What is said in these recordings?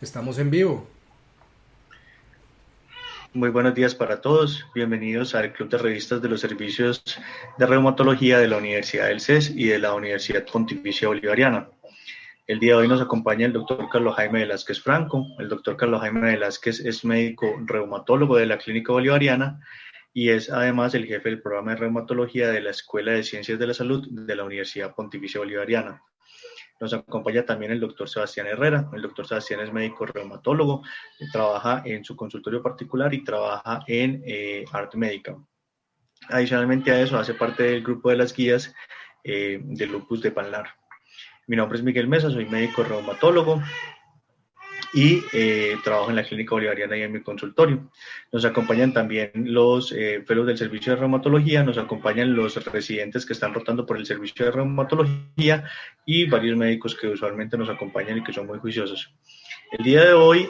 Estamos en vivo. Muy buenos días para todos. Bienvenidos al Club de Revistas de los Servicios de Reumatología de la Universidad del CES y de la Universidad Pontificia Bolivariana. El día de hoy nos acompaña el doctor Carlos Jaime Velázquez Franco. El doctor Carlos Jaime Velázquez es médico reumatólogo de la Clínica Bolivariana y es además el jefe del programa de reumatología de la Escuela de Ciencias de la Salud de la Universidad Pontificia Bolivariana. Nos acompaña también el doctor Sebastián Herrera. El doctor Sebastián es médico reumatólogo, trabaja en su consultorio particular y trabaja en Arte Médica. Adicionalmente a eso, hace parte del grupo de las guías de Lupus de Panlar. Mi nombre es Miguel Mesa, soy médico reumatólogo y trabajo en la Clínica Bolivariana y en mi consultorio. Nos acompañan también los fellows del servicio de reumatología, nos acompañan los residentes que están rotando por el servicio de reumatología y varios médicos que usualmente nos acompañan y que son muy juiciosos. El día de hoy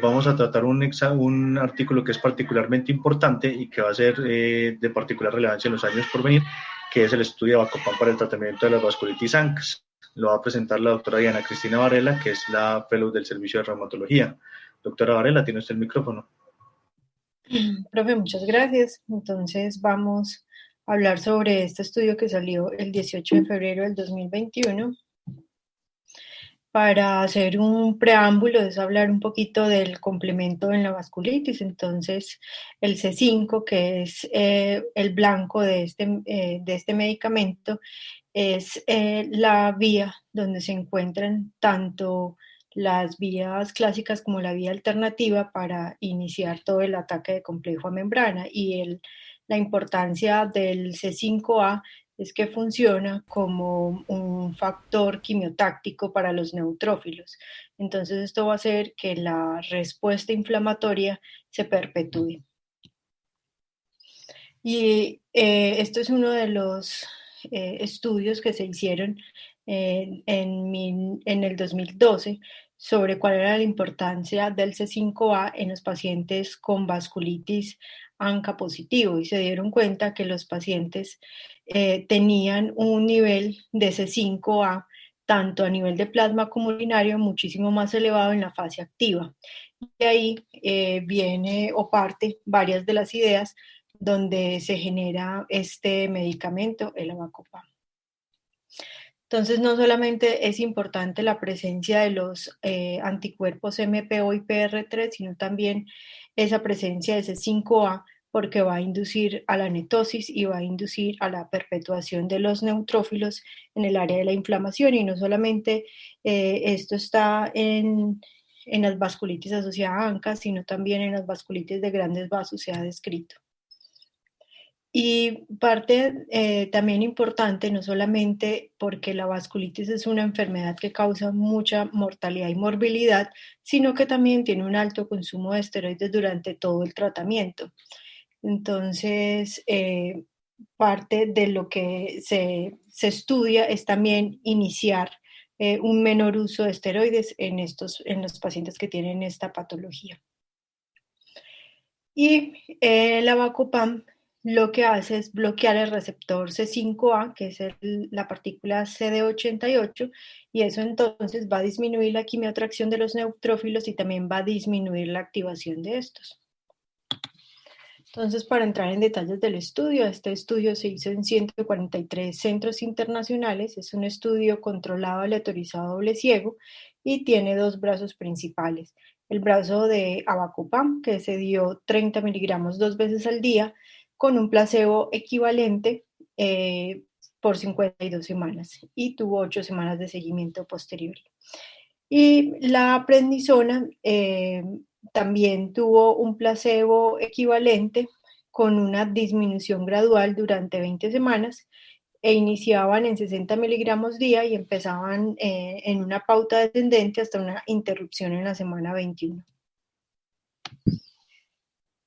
vamos a tratar un artículo que es particularmente importante y que va a ser de particular relevancia en los años por venir, que es el estudio de Avacopan para el tratamiento de las vasculitis ANCS. Lo va a presentar la doctora Diana Cristina Varela, que es la fellow del servicio de reumatología. Doctora Varela, tiene usted el micrófono. Profe, muchas gracias. Entonces vamos a hablar sobre este estudio que salió el 18 de febrero del 2021. Para hacer un preámbulo es hablar un poquito del complemento en la vasculitis. Entonces el C5, que es el blanco de este medicamento, es la vía donde se encuentran tanto las vías clásicas como la vía alternativa para iniciar todo el ataque de complejo a membrana. La importancia del C5A es que funciona como un factor quimiotáctico para los neutrófilos. Entonces esto va a hacer que la respuesta inflamatoria se perpetúe. Y esto es uno de los estudios que se hicieron en el 2012 sobre cuál era la importancia del C5A en los pacientes con vasculitis ANCA positivo, y se dieron cuenta que los pacientes tenían un nivel de C5A tanto a nivel de plasma como urinario muchísimo más elevado en la fase activa. Y de ahí viene o parte varias de las ideas donde se genera este medicamento, el Avacopan. Entonces, no solamente es importante la presencia de los anticuerpos MPO y PR3, sino también esa presencia de ese 5A, porque va a inducir a la netosis y va a inducir a la perpetuación de los neutrófilos en el área de la inflamación. Y no solamente esto está en las vasculitis asociadas a ANCA, sino también en las vasculitis de grandes vasos se ha descrito. Y parte también importante, no solamente porque la vasculitis es una enfermedad que causa mucha mortalidad y morbilidad, sino que también tiene un alto consumo de esteroides durante todo el tratamiento. Entonces, parte de lo que se estudia es también iniciar un menor uso de esteroides en los pacientes que tienen esta patología. Y el Avacopan lo que hace es bloquear el receptor C5A, que es la partícula CD88, y eso entonces va a disminuir la quimioatracción de los neutrófilos y también va a disminuir la activación de estos. Entonces, para entrar en detalles del estudio, este estudio se hizo en 143 centros internacionales, es un estudio controlado, aleatorizado, doble ciego, y tiene dos brazos principales. El brazo de Avacopan, que se dio 30 miligramos 2 veces al día, con un placebo equivalente por 52 semanas, y tuvo 8 semanas de seguimiento posterior. Y la prednisona también tuvo un placebo equivalente con una disminución gradual durante 20 semanas e iniciaban en 60 miligramos día y empezaban en una pauta descendente hasta una interrupción en la semana 21.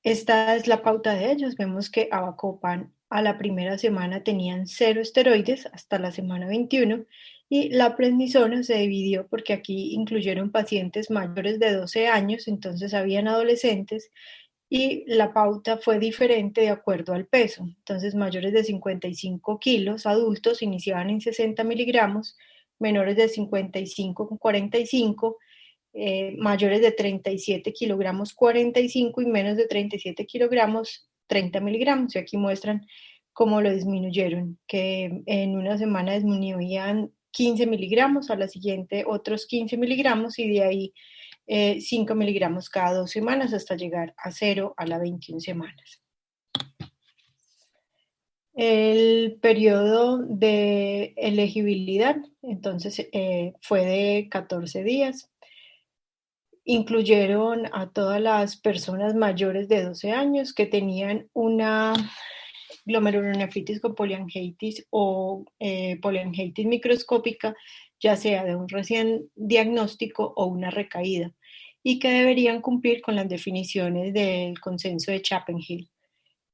Esta es la pauta de ellos. Vemos que Avacopan a la primera semana tenían 0 esteroides hasta la semana 21 y la prednisona se dividió porque aquí incluyeron pacientes mayores de 12 años, entonces habían adolescentes y la pauta fue diferente de acuerdo al peso. Entonces mayores de 55 kilos adultos iniciaban en 60 miligramos, menores de 55 con 45 mayores de 37 kilogramos 45 y menos de 37 kilogramos 30 miligramos. Y aquí muestran cómo lo disminuyeron, que en una semana disminuían 15 miligramos, a la siguiente otros 15 miligramos y de ahí 5 miligramos cada 2 semanas hasta llegar a 0 a las 21 semanas. El periodo de elegibilidad, entonces, fue de 14 días. Incluyeron a todas las personas mayores de 12 años que tenían una glomerulonefritis con poliangiitis o poliangiitis microscópica, ya sea de un recién diagnóstico o una recaída, y que deberían cumplir con las definiciones del consenso de Chapin-Hill.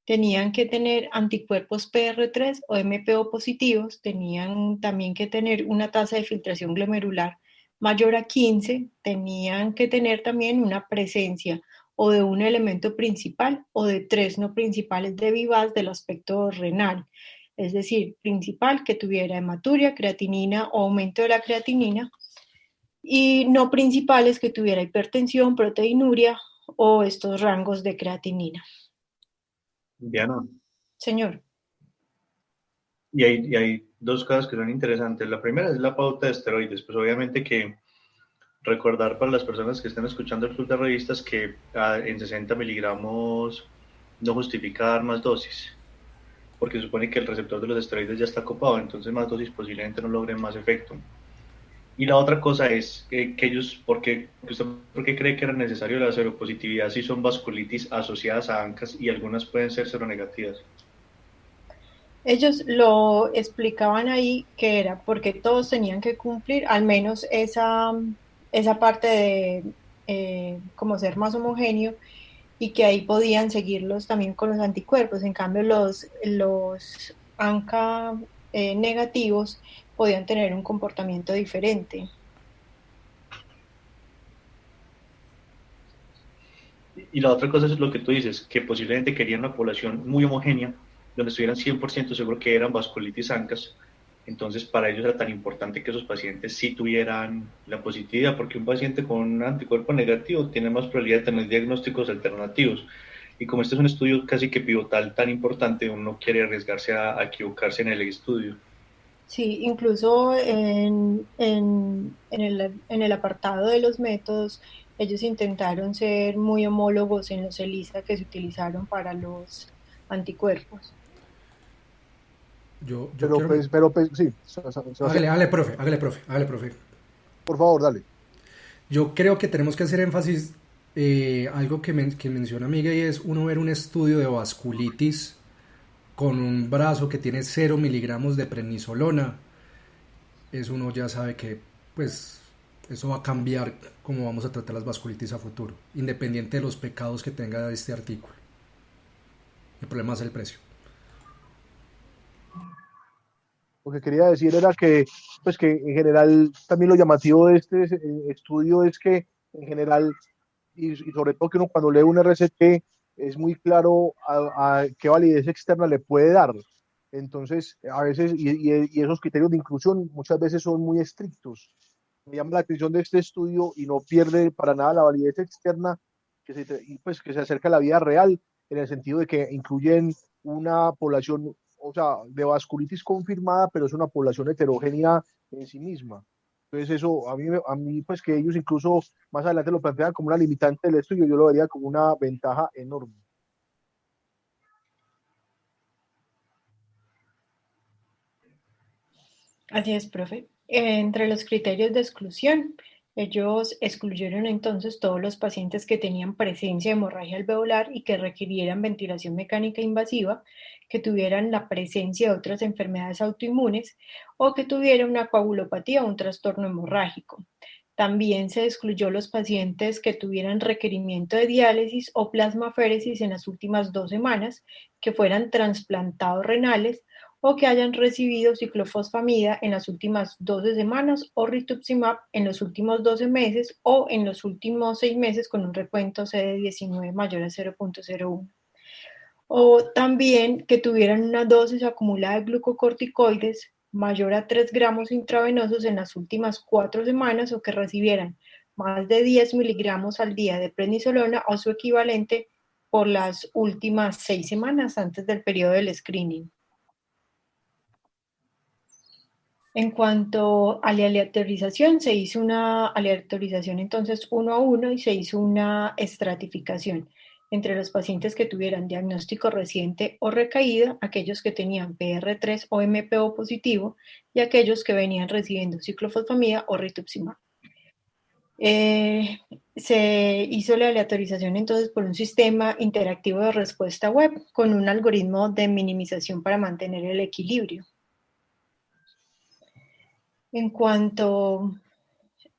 Tenían que tener anticuerpos PR3 o MPO positivos, tenían también que tener una tasa de filtración glomerular mayor a 15, tenían que tener también una presencia o de un elemento principal o de 3 no principales de vivaz del aspecto renal, es decir, principal que tuviera hematuria, creatinina o aumento de la creatinina, y no principales que tuviera hipertensión, proteinuria o estos rangos de creatinina. Diana. Señor. Y hay dos cosas que son interesantes. La primera es la pauta de esteroides. Pues obviamente que recordar para las personas que estén escuchando el club de revistas que en 60 miligramos no justifica dar más dosis, porque supone que el receptor de los esteroides ya está copado, entonces más dosis posiblemente no logren más efecto. Y la otra cosa es que ellos, ¿por qué cree que era necesario la seropositividad si son vasculitis asociadas a ANCAS y algunas pueden ser seronegativas? Ellos lo explicaban ahí que era porque todos tenían que cumplir al menos esa parte de como ser más homogéneo y que ahí podían seguirlos también con los anticuerpos. En cambio, los ANCA negativos podían tener un comportamiento diferente. Y la otra cosa es lo que tú dices, que posiblemente querían una población muy homogénea, donde estuvieran 100% seguros que eran vasculitis ANCAS. Entonces, para ellos era tan importante que esos pacientes sí tuvieran la positividad, porque un paciente con un anticuerpo negativo tiene más probabilidad de tener diagnósticos alternativos. Y como este es un estudio casi que pivotal tan importante, uno no quiere arriesgarse a equivocarse en el estudio. Sí, incluso en el apartado de los métodos, ellos intentaron ser muy homólogos en los ELISA que se utilizaron para los anticuerpos. Yo Pero quiero... pues, sí. Hágale, profe. Por favor, dale. Yo creo que tenemos que hacer énfasis algo que menciona Miguel, y es uno ver un estudio de vasculitis con un brazo que tiene 0 miligramos de prednisolona. Eso uno ya sabe que pues eso va a cambiar cómo vamos a tratar las vasculitis a futuro, independiente de los pecados que tenga este artículo. El problema es el precio. Lo que quería decir era que, pues que en general también lo llamativo de este estudio es que en general, y sobre todo que uno cuando lee un RCT es muy claro a qué validez externa le puede dar. Entonces, a veces, y esos criterios de inclusión muchas veces son muy estrictos. Me llama la atención de este estudio y no pierde para nada la validez externa y pues que se acerca a la vida real en el sentido de que incluyen una población, o sea, de vasculitis confirmada, pero es una población heterogénea en sí misma. Entonces eso, a mí pues que ellos incluso más adelante lo plantean como una limitante del estudio, yo lo vería como una ventaja enorme. Así es, profe. Entre los criterios de exclusión, ellos excluyeron entonces todos los pacientes que tenían presencia de hemorragia alveolar y que requirieran ventilación mecánica invasiva, que tuvieran la presencia de otras enfermedades autoinmunes o que tuvieran una coagulopatía o un trastorno hemorrágico. También se excluyó los pacientes que tuvieran requerimiento de diálisis o plasmaféresis en las últimas 2 semanas, que fueran trasplantados renales o que hayan recibido ciclofosfamida en las últimas 12 semanas o rituximab en los últimos 12 meses o en los últimos 6 meses con un recuento CD19 mayor a 0.01. O también que tuvieran una dosis acumulada de glucocorticoides mayor a 3 gramos intravenosos en las últimas 4 semanas o que recibieran más de 10 miligramos al día de prednisolona o su equivalente por las últimas 6 semanas antes del periodo del screening. En cuanto a la aleatorización, se hizo una aleatorización entonces 1 a 1 y se hizo una estratificación entre los pacientes que tuvieran diagnóstico reciente o recaída, aquellos que tenían PR3 o MPO positivo y aquellos que venían recibiendo ciclofosfamida o rituximab. Se hizo la aleatorización entonces por un sistema interactivo de respuesta web con un algoritmo de minimización para mantener el equilibrio. En cuanto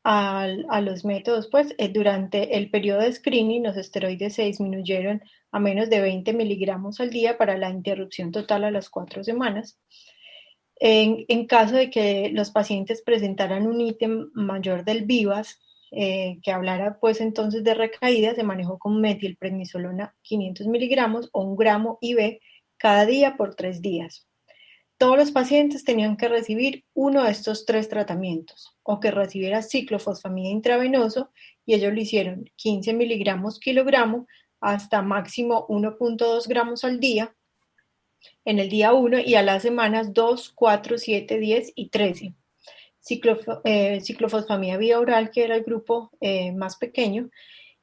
a los métodos, pues durante el periodo de screening los esteroides se disminuyeron a menos de 20 miligramos al día para la interrupción total a las 4 semanas. En caso de que los pacientes presentaran un ítem mayor del VIVAS, que hablara pues entonces de recaída, se manejó con metilprednisolona 500 miligramos o 1 gramo IV cada día por 3 días. Todos los pacientes tenían que recibir uno de estos 3 tratamientos, o que recibiera ciclofosfamida intravenoso, y ellos lo hicieron 15 miligramos kilogramo hasta máximo 1.2 gramos al día, en el día 1 y a las semanas 2, 4, 7, 10 y 13. Ciclofosfamida vía oral, que era el grupo más pequeño,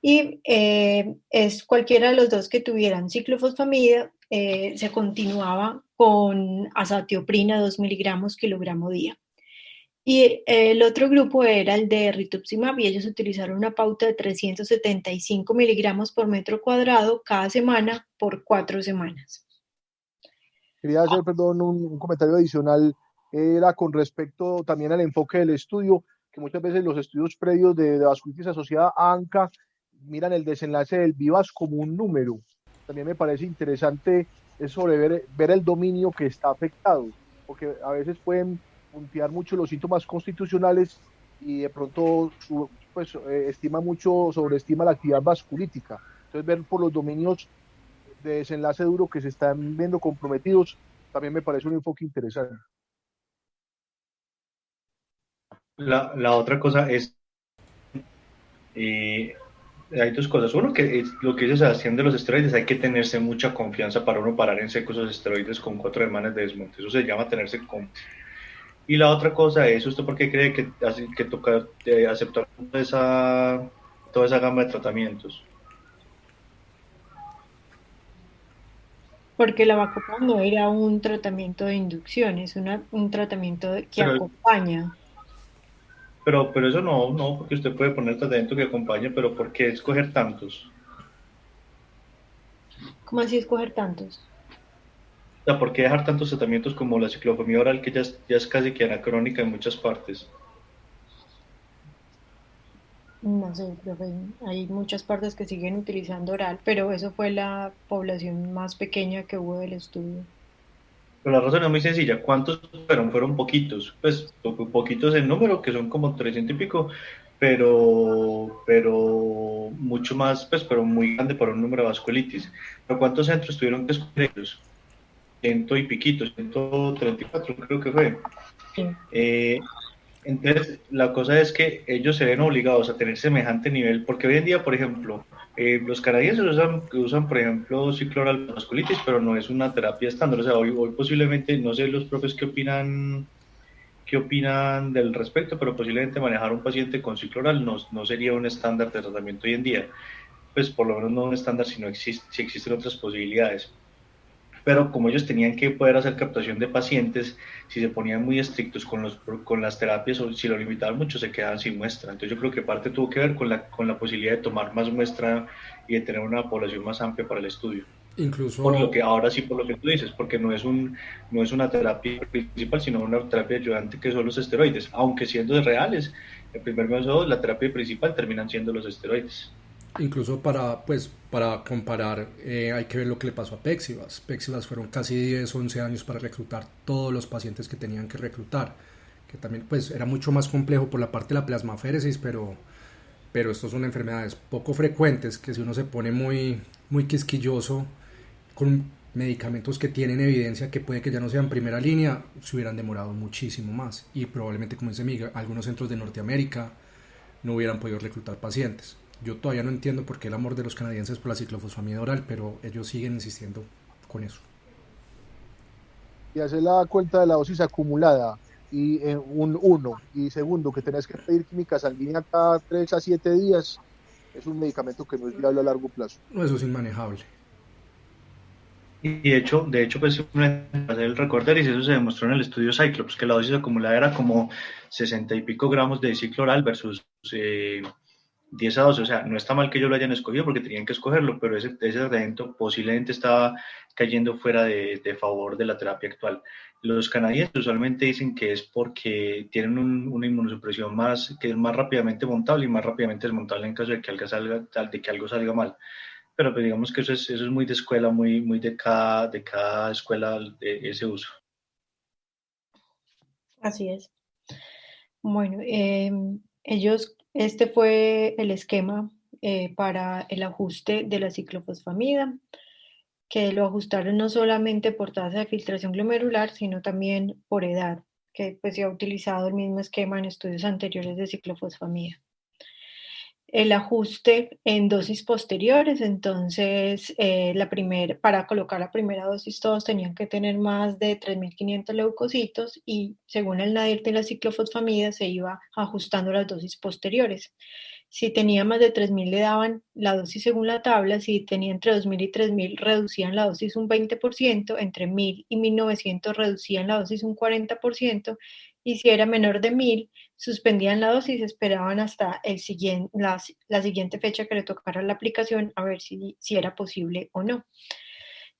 y es cualquiera de los dos que tuvieran ciclofosfamida, se continuaba con azatioprina 2 miligramos kilogramo día. Y el otro grupo era el de rituximab y ellos utilizaron una pauta de 375 miligramos por metro cuadrado cada semana por 4 semanas. Quería hacer, perdón, un comentario adicional, era con respecto también al enfoque del estudio, que muchas veces los estudios previos de vasculitis asociada a ANCA miran el desenlace del VIVAS como un número. También me parece interesante sobre ver el dominio que está afectado, porque a veces pueden puntear mucho los síntomas constitucionales y de pronto sobreestima la actividad vasculítica. Entonces ver por los dominios de desenlace duro que se están viendo comprometidos también me parece un enfoque interesante. La otra cosa es, hay dos cosas. Uno, que es lo que dice Sebastián de los esteroides, hay que tenerse mucha confianza para uno parar en seco esos esteroides con 4 semanas de desmonte. Eso se llama tenerse confianza. Y la otra cosa es, ¿usted por qué cree que toca aceptar toda esa gama de tratamientos? Porque la Avacopan no era un tratamiento de inducción, es un tratamiento que acompaña. Pero eso no, porque usted puede poner tratamiento que acompañe, pero ¿por qué escoger tantos? ¿Cómo así escoger tantos? O sea, ¿por qué dejar tantos tratamientos como la ciclofosfamida oral, que ya es casi que anacrónica en muchas partes? No sé, profe, hay muchas partes que siguen utilizando oral, pero eso fue la población más pequeña que hubo del estudio. Pero la razón es muy sencilla. ¿Cuántos fueron? Fueron poquitos. Pues poquitos en número, que son como 300 y pico, pero mucho más, pues, pero muy grande para un número de vasculitis. ¿Pero cuántos centros tuvieron que escoger ellos? 100 y piquitos, 134 creo que fue. Sí. Entonces, la cosa es que ellos se ven obligados a tener semejante nivel, porque hoy en día, por ejemplo, los canadienses usan, por ejemplo, cicloral para vasculitis, pero no es una terapia estándar. O sea, hoy posiblemente, no sé los profes qué opinan del respecto, pero posiblemente manejar un paciente con cicloral no sería un estándar de tratamiento hoy en día. Pues por lo menos no un estándar si existen otras posibilidades. Pero como ellos tenían que poder hacer captación de pacientes, si se ponían muy estrictos con las terapias o si lo limitaban mucho, se quedaban sin muestra. Entonces yo creo que parte tuvo que ver con la posibilidad de tomar más muestra y de tener una población más amplia para el estudio. Incluso... por lo que tú dices, porque no es una terapia principal, sino una terapia ayudante que son los esteroides. Aunque siendo reales, el primer método, la terapia principal terminan siendo los esteroides. Incluso para comparar, hay que ver lo que le pasó a Pexivas. Pexivas fueron casi 10, 11 años para reclutar todos los pacientes que tenían que reclutar, que también pues era mucho más complejo por la parte de la plasmaféresis, pero estos son enfermedades poco frecuentes que si uno se pone muy quisquilloso con medicamentos que tienen evidencia que puede que ya no sean primera línea, se hubieran demorado muchísimo más. Y probablemente, como dice Miguel, algunos centros de Norteamérica no hubieran podido reclutar pacientes. Yo todavía no entiendo por qué el amor de los canadienses por la ciclofosfamida oral, pero ellos siguen insistiendo con eso. Y hacer la cuenta de la dosis acumulada y un uno, y segundo, que tenés que pedir química sanguínea cada 3 a 7 días, es un medicamento que no es viable a largo plazo. No, eso es inmanejable. Y de hecho, pues hacer el recorder, y eso se demostró en el estudio Cyclops, que la dosis acumulada era como 60 y pico gramos de cicloral versus 10 a 12. O sea, no está mal que ellos lo hayan escogido porque tenían que escogerlo, pero ese tratamiento posiblemente estaba cayendo fuera de favor de la terapia actual. Los canadienses usualmente dicen que es porque tienen una inmunosupresión que es más rápidamente montable y más rápidamente desmontable en caso de que algo salga mal. Pero pues digamos que eso es muy de escuela, muy de cada escuela de ese uso. Así es. Bueno, este fue el esquema para el ajuste de la ciclofosfamida, que lo ajustaron no solamente por tasa de filtración glomerular, sino también por edad, que pues se ha utilizado el mismo esquema en estudios anteriores de ciclofosfamida. El ajuste en dosis posteriores, entonces para colocar la primera dosis todos tenían que tener más de 3.500 leucocitos y según el nadir de la ciclofosfamida se iba ajustando las dosis posteriores. Si tenía más de 3.000 le daban la dosis según la tabla, si tenía entre 2.000 y 3.000 reducían la dosis un 20%, entre 1.000 y 1.900 reducían la dosis un 40%, y si era menor de 1.000 suspendían la dosis y esperaban hasta la siguiente fecha que le tocara la aplicación a ver si era posible o no.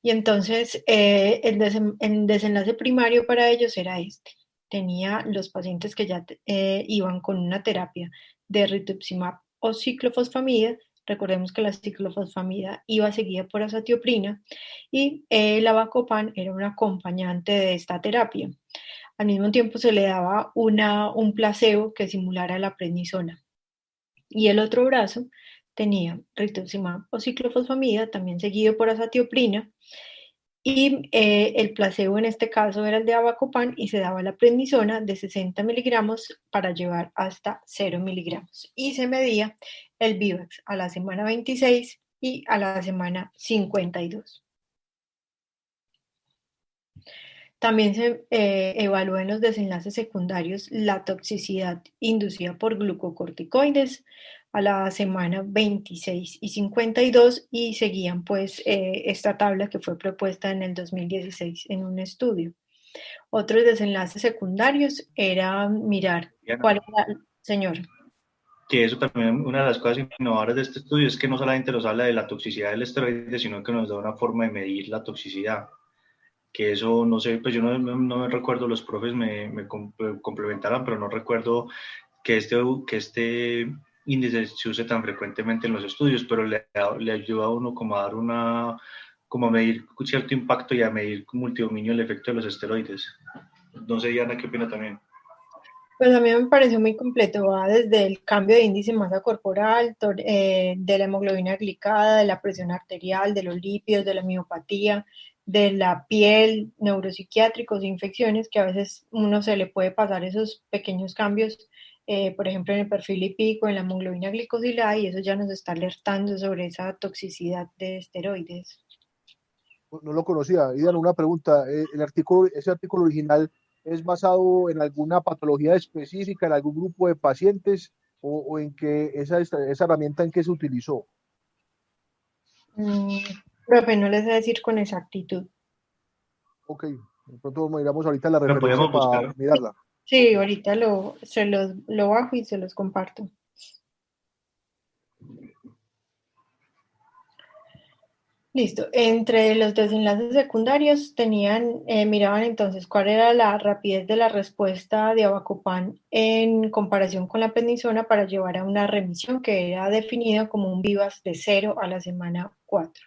Y entonces el desenlace primario para ellos era este. Tenía los pacientes que ya iban con una terapia de rituximab o ciclofosfamida. Recordemos que la ciclofosfamida iba seguida por azatioprina y el avacopan era un acompañante de esta terapia. Al mismo tiempo se le daba un placebo que simulara la prednisona. Y el otro brazo tenía rituximab o ciclofosfamida, también seguido por azatioprina, y el placebo en este caso era el de avacopan y se daba la prednisona de 60 miligramos para llevar hasta 0 miligramos. Y se medía el Vivax a la semana 26 y a la semana 52. También se evalúa en los desenlaces secundarios la toxicidad inducida por glucocorticoides a la semana 26 y 52 y seguían pues esta tabla que fue propuesta en el 2016 en un estudio. Otros desenlaces secundarios era mirar cuál era, señor. Que eso también, una de las cosas innovadoras de este estudio es que no solamente nos habla de la toxicidad del esteroide, sino que nos da una forma de medir la toxicidad. Que eso, no sé, pues yo no me recuerdo, los profes me complementaran, pero no recuerdo que este índice se use tan frecuentemente en los estudios, pero le ayuda a uno como a dar como a medir cierto impacto y a medir multidominio el efecto de los esteroides. No sé, Diana, ¿qué opina también? Pues a mí me pareció muy completo, va desde el cambio de índice de masa corporal, de la hemoglobina glicada, de la presión arterial, de los lípidos, de la miopatía, de la piel, neuropsiquiátricos, infecciones, que a veces uno se le puede pasar esos pequeños cambios, por ejemplo en el perfil lipídico, en la hemoglobina glicosilada, y eso ya nos está alertando sobre esa toxicidad de esteroides. No lo conocía. Idan, una pregunta. ¿Ese artículo original es basado en alguna patología específica, en algún grupo de pacientes o en que esa herramienta en qué se utilizó? Profe, no les sé decir con exactitud. Ok, de pronto miramos ahorita la Lo referencia podemos para buscar. mirarla. Sí, ahorita lo bajo y se los comparto. Listo. Entre los desenlaces secundarios miraban entonces cuál era la rapidez de la respuesta de avacopan en comparación con la prednisona para llevar a una remisión que era definida como un VIVAS de 0 a la semana 4.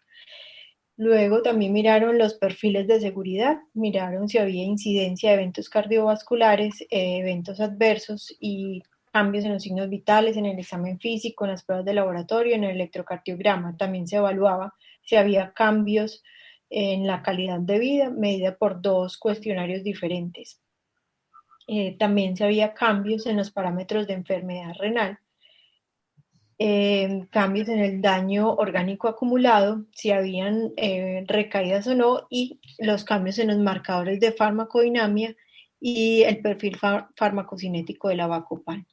Luego también miraron los perfiles de seguridad, miraron si había incidencia de eventos cardiovasculares, eventos adversos y cambios en los signos vitales, en el examen físico, en las pruebas de laboratorio, en el electrocardiograma. También se evaluaba si había cambios en la calidad de vida, medida por 2 cuestionarios diferentes. También si había cambios en los parámetros de enfermedad renal. cambios en el daño orgánico acumulado, si habían recaídas o no, y los cambios en los marcadores de farmacodinamia y el perfil farmacocinético del avacopan.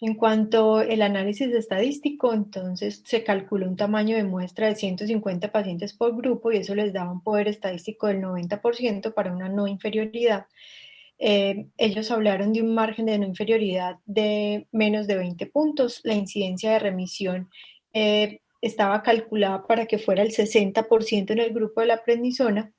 En cuanto al análisis estadístico, entonces se calculó un tamaño de muestra de 150 pacientes por grupo y eso les daba un poder estadístico del 90% para una no inferioridad. Ellos hablaron de un margen de no inferioridad de menos de 20 puntos. La incidencia de remisión estaba calculada para que fuera el 60% en el grupo de la prednisona.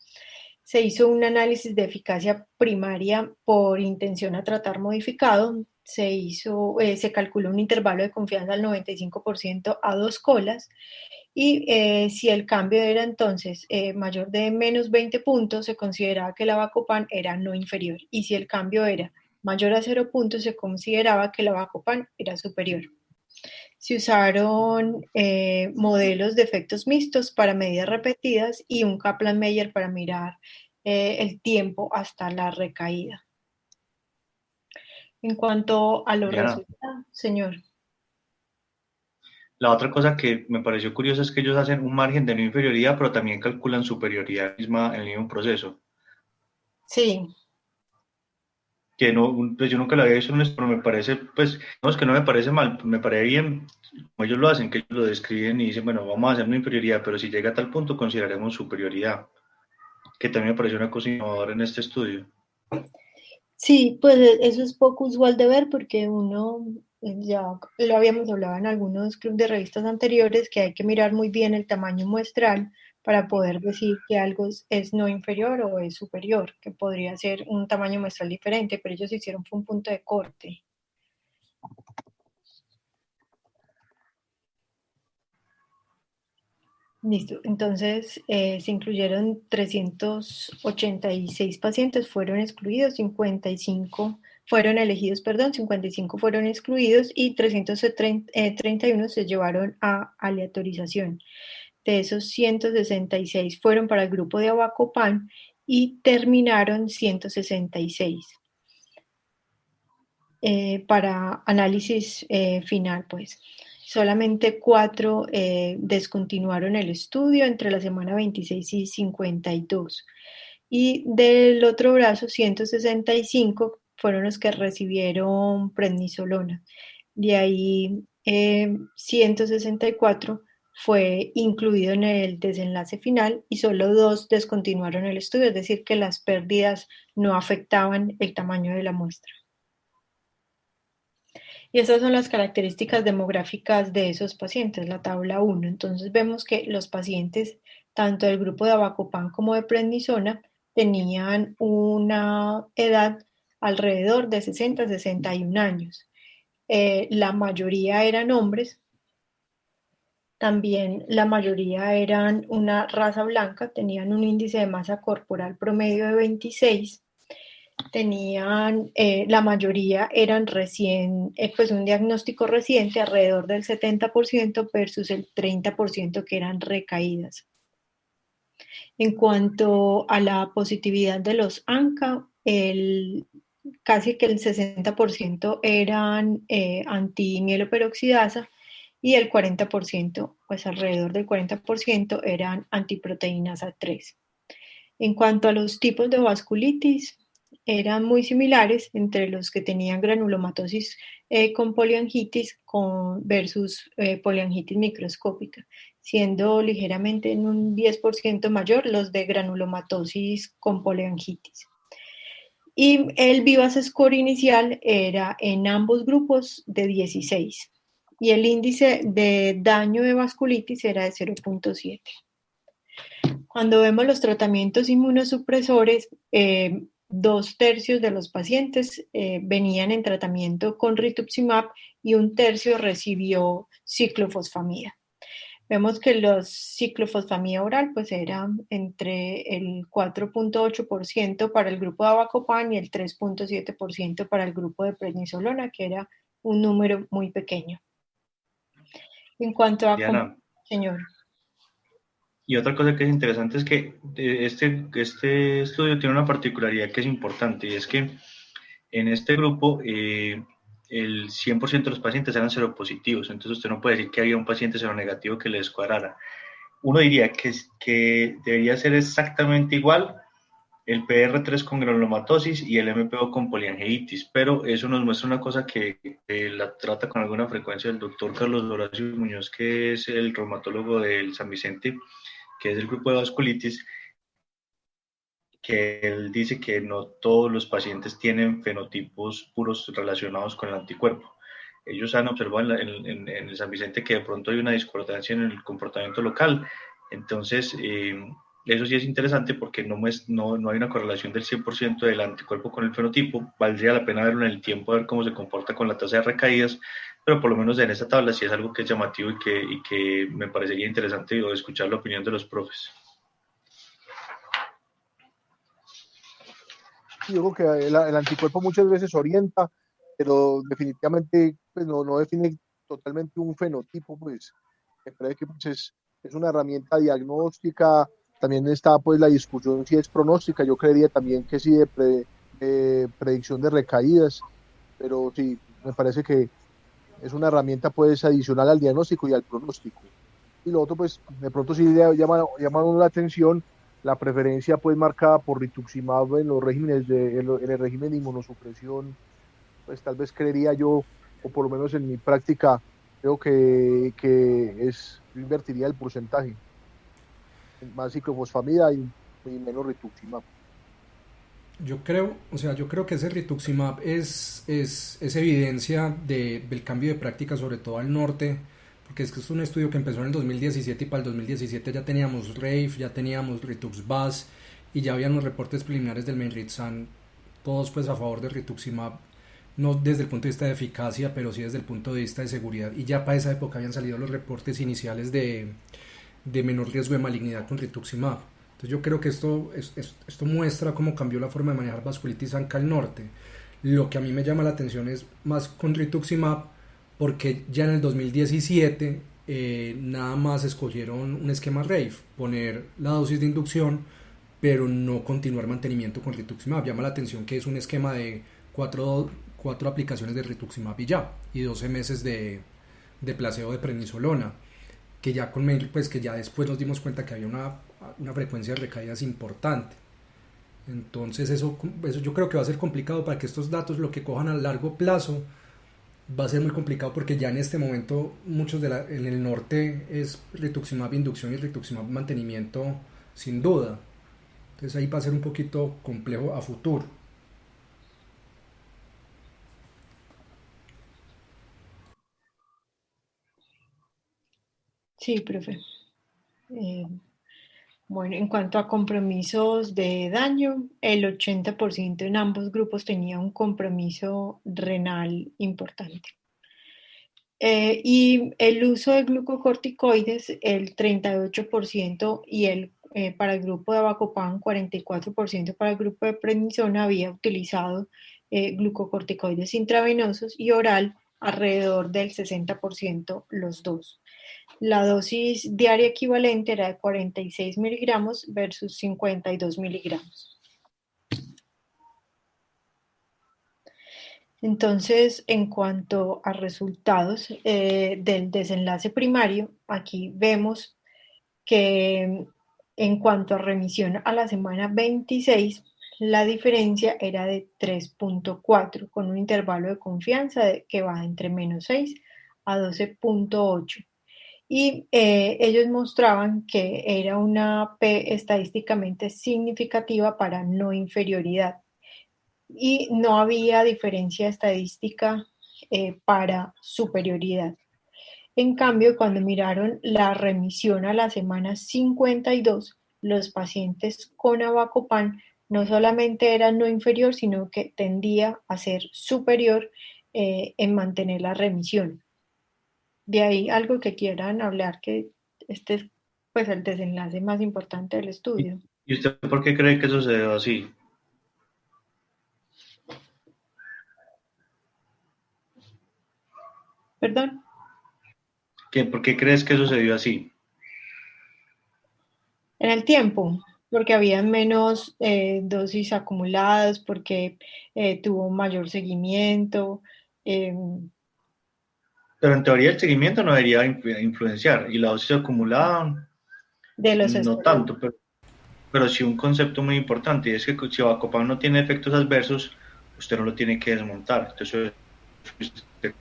Se hizo un análisis de eficacia primaria por intención a tratar modificado. Se calculó un intervalo de confianza al 95% a 2 colas. Y si el cambio era entonces mayor de menos 20 puntos, se consideraba que el avacopan era no inferior. Y si el cambio era mayor a 0 puntos, se consideraba que el avacopan era superior. Se usaron modelos de efectos mixtos para medidas repetidas y un Kaplan-Meier para mirar el tiempo hasta la recaída. En cuanto a los Diana, resultados, señor. la otra cosa que me pareció curiosa es que ellos hacen un margen de no inferioridad, pero también calculan superioridad misma en el mismo proceso. Sí. Que no, pues yo nunca lo había visto en esto, pero me parece, pues, no es que no me parece mal, me parece bien como ellos lo hacen, que ellos lo describen y dicen, bueno, vamos a hacer una inferioridad, pero si llega a tal punto consideraremos superioridad, que también me pareció una cosa innovadora en este estudio. Sí, pues eso es poco usual de ver porque uno, ya lo habíamos hablado en algunos clubes de revistas anteriores, que hay que mirar muy bien el tamaño muestral para poder decir que algo es no inferior o es superior, que podría ser un tamaño muestral diferente, pero ellos hicieron fue un punto de corte. Listo, entonces se incluyeron 386 pacientes, fueron excluidos, 55 fueron elegidos, perdón, 55 fueron excluidos y 331 se llevaron a aleatorización. De esos 166 fueron para el grupo de avacopan y terminaron 166 para análisis final, pues. Solamente 4 descontinuaron el estudio entre la semana 26 y 52. Y del otro brazo, 165 fueron los que recibieron prednisolona. De ahí, 164 fue incluido en el desenlace final y solo 2 descontinuaron el estudio, es decir, que las pérdidas no afectaban el tamaño de la muestra. Y esas son las características demográficas de esos pacientes, la tabla 1. Entonces vemos que los pacientes, tanto del grupo de avacopan como de prednisona, tenían una edad alrededor de 60 a 61 años. La mayoría eran hombres, también la mayoría eran una raza blanca, tenían un índice de masa corporal promedio de 26, tenían, la mayoría eran pues un diagnóstico reciente, alrededor del 70% versus el 30% que eran recaídas. En cuanto a la positividad de los ANCA, casi que el 60% eran antimieloperoxidasa y el 40%, pues alrededor del 40% eran antiproteínas A3. En cuanto a los tipos de vasculitis, eran muy similares entre los que tenían granulomatosis con poliangitis versus poliangitis microscópica, siendo ligeramente en un 10% mayor los de granulomatosis con poliangitis. Y el VIVAS score inicial era en ambos grupos de 16 y el índice de daño de vasculitis era de 0.7. Cuando vemos los tratamientos inmunosupresores, 2/3 de los pacientes venían en tratamiento con rituximab y 1/3 recibió ciclofosfamida. Vemos que los ciclofosfamida oral pues eran entre el 4.8% para el grupo de avacopan y el 3.7% para el grupo de prednisolona, que era un número muy pequeño. En cuanto a... Diana, señor. y otra cosa que es interesante es que este estudio tiene una particularidad que es importante y es que en este grupo el 100% de los pacientes eran seropositivos, entonces usted no puede decir que había un paciente seronegativo que le descuadrara. Uno diría que debería ser exactamente igual el PR3 con granulomatosis y el MPO con poliangeitis, pero eso nos muestra una cosa que la trata con alguna frecuencia el doctor Carlos Horacio Muñoz, que es el reumatólogo del San Vicente, que es del grupo de vasculitis, que él dice que no todos los pacientes tienen fenotipos puros relacionados con el anticuerpo. Ellos han observado en el San Vicente que de pronto hay una discordancia en el comportamiento local. Entonces, eso sí es interesante porque no hay una correlación del 100% del anticuerpo con el fenotipo. Valdría la pena verlo en el tiempo, a ver cómo se comporta con la tasa de recaídas, pero por lo menos en esta tabla sí es algo que es llamativo y que me parecería interesante escuchar la opinión de los profes. Yo creo que el anticuerpo muchas veces orienta, pero definitivamente pues, no define totalmente un fenotipo, pues me parece que pues, es una herramienta diagnóstica. También está pues la discusión si es pronóstica, yo creería también que sí de predicción de recaídas, pero sí, me parece que es una herramienta pues adicional al diagnóstico y al pronóstico. Y lo otro pues de pronto sí llama la atención la preferencia pues marcada por rituximab en los regímenes en el régimen de inmunosupresión, pues tal vez creería yo, o por lo menos en mi práctica, creo yo invertiría el porcentaje, más ciclofosfamida y menos rituximab. Yo creo que ese rituximab es evidencia del cambio de práctica, sobre todo al norte, porque es que es un estudio que empezó en el 2017 y para el 2017 ya teníamos RAFE, ya teníamos rituximab y ya habían los reportes preliminares del Menritsan, todos pues a favor de rituximab, no desde el punto de vista de eficacia, pero sí desde el punto de vista de seguridad. Y ya para esa época habían salido los reportes iniciales de menor riesgo de malignidad con rituximab. Entonces yo creo que esto muestra cómo cambió la forma de manejar vasculitis ANCA al norte. Lo que a mí me llama la atención es más con rituximab, porque ya en el 2017 nada más escogieron un esquema RAFE, poner la dosis de inducción, pero no continuar mantenimiento con rituximab. Llama la atención que es un esquema de cuatro aplicaciones de rituximab y 12 meses de placebo de prednisolona, que ya pues que ya después nos dimos cuenta que había una frecuencia de recaídas importante. Entonces eso yo creo que va a ser complicado para que estos datos lo que cojan a largo plazo. Va a ser muy complicado porque ya en este momento muchos en el norte es rituximab inducción y rituximab mantenimiento sin duda. Entonces ahí va a ser un poquito complejo a futuro. Sí, profe. Bueno, en cuanto a compromisos de daño, el 80% en ambos grupos tenía un compromiso renal importante. Y el uso de glucocorticoides, el 38% para el grupo de Avacopan, 44% para el grupo de prednisona había utilizado glucocorticoides intravenosos y oral alrededor del 60% los dos. La dosis diaria equivalente era de 46 miligramos versus 52 miligramos. Entonces, en cuanto a resultados del desenlace primario, aquí vemos que en cuanto a remisión a la semana 26, la diferencia era de 3.4, con un intervalo de confianza que va entre menos 6 a 12.8. Y ellos mostraban que era una P estadísticamente significativa para no inferioridad y no había diferencia estadística para superioridad. En cambio, cuando miraron la remisión a la semana 52, los pacientes con Avacopan no solamente era no inferior, sino que tendía a ser superior en mantener la remisión. De ahí algo que quieran hablar, que este es pues el desenlace más importante del estudio. ¿Y usted por qué cree que eso se debe así? ¿Perdón? ¿Por qué crees que eso se dio así? En el tiempo, porque había menos dosis acumuladas, porque tuvo mayor seguimiento, Pero en teoría el seguimiento no debería influenciar y la dosis acumulada de los no esteroides. tanto, pero sí un concepto muy importante y es que si Avacopan no tiene efectos adversos, usted no lo tiene que desmontar. Entonces, usted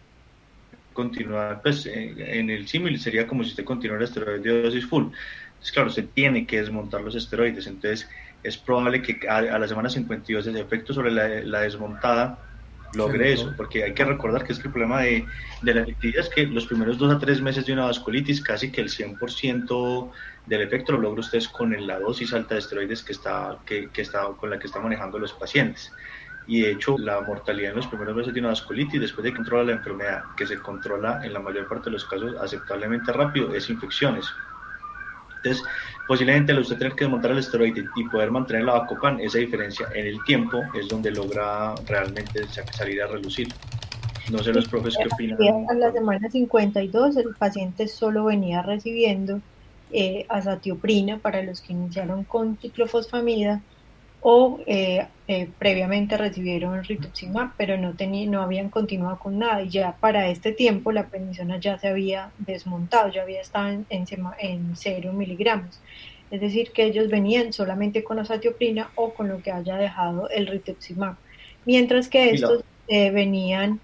continuar, pues en el símil sería como si usted continuara esteroides de dosis full. Entonces, claro, usted tiene que desmontar los esteroides. Entonces, es probable que a la semana 52 ese efecto sobre la desmontada Se logre eso, notó. porque hay que recordar que es que el problema de la efectividad es que los primeros 2 a 3 meses de una vasculitis, casi que el 100% del efecto lo logra usted con la dosis alta de esteroides con la que está manejando los pacientes. Y de hecho la mortalidad en los primeros meses de una vasculitis, después de que controla la enfermedad, que se controla en la mayor parte de los casos aceptablemente rápido, es infecciones. Entonces, posiblemente al usted tener que desmontar el esteroide y poder mantener la Avacopan, esa diferencia en el tiempo es donde logra realmente salir a relucir. No sé los profes qué opinan. A la semana 52 el paciente solo venía recibiendo azatioprina para los que iniciaron con ciclofosfamida o previamente recibieron rituximab, pero no habían continuado con nada. Y ya para este tiempo la prednisona ya se había desmontado, ya había estado en 0 miligramos. Es decir, que ellos venían solamente con azatioprina o con lo que haya dejado el rituximab, mientras que Y la, estos venían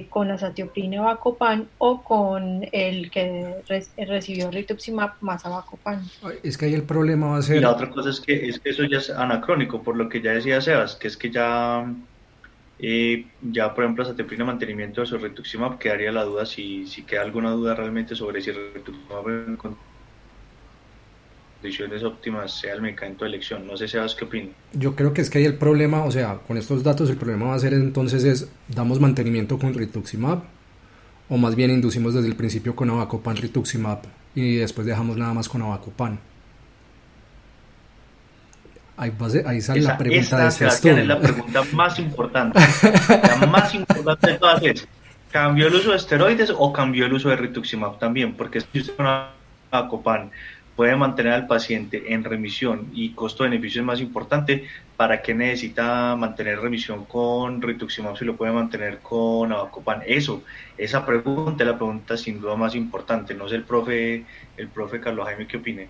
con azatioprina Avacopan o con el que recibió rituximab más Avacopan. Es que ahí el problema va a y la ser, otra cosa es que eso ya es anacrónico, por lo que ya decía Sebas, que es que ya por ejemplo, Azateprina mantenimiento de su rituximab, quedaría la duda si queda alguna duda realmente sobre si el rituximab en condiciones óptimas sea el medicamento de elección. No sé, Sebas, ¿qué opina? yo creo que es que ahí el problema, o sea, con estos datos el problema va a ser entonces es, ¿damos mantenimiento con rituximab? O más bien inducimos desde el principio con Avacopan rituximab y después dejamos nada más con Avacopan. Ahí sale la pregunta de Esta, este Sebastián, es estudio. la pregunta más importante. La más importante de todas es, ¿cambió el uso de esteroides o cambió el uso de rituximab también? Porque si usted con Avacopan puede mantener al paciente en remisión y costo-beneficio es más importante, ¿para qué necesita mantener remisión con rituximab si lo puede mantener con Avacopan? Esa pregunta es la pregunta sin duda más importante. No sé el profe Carlos Jaime qué opine.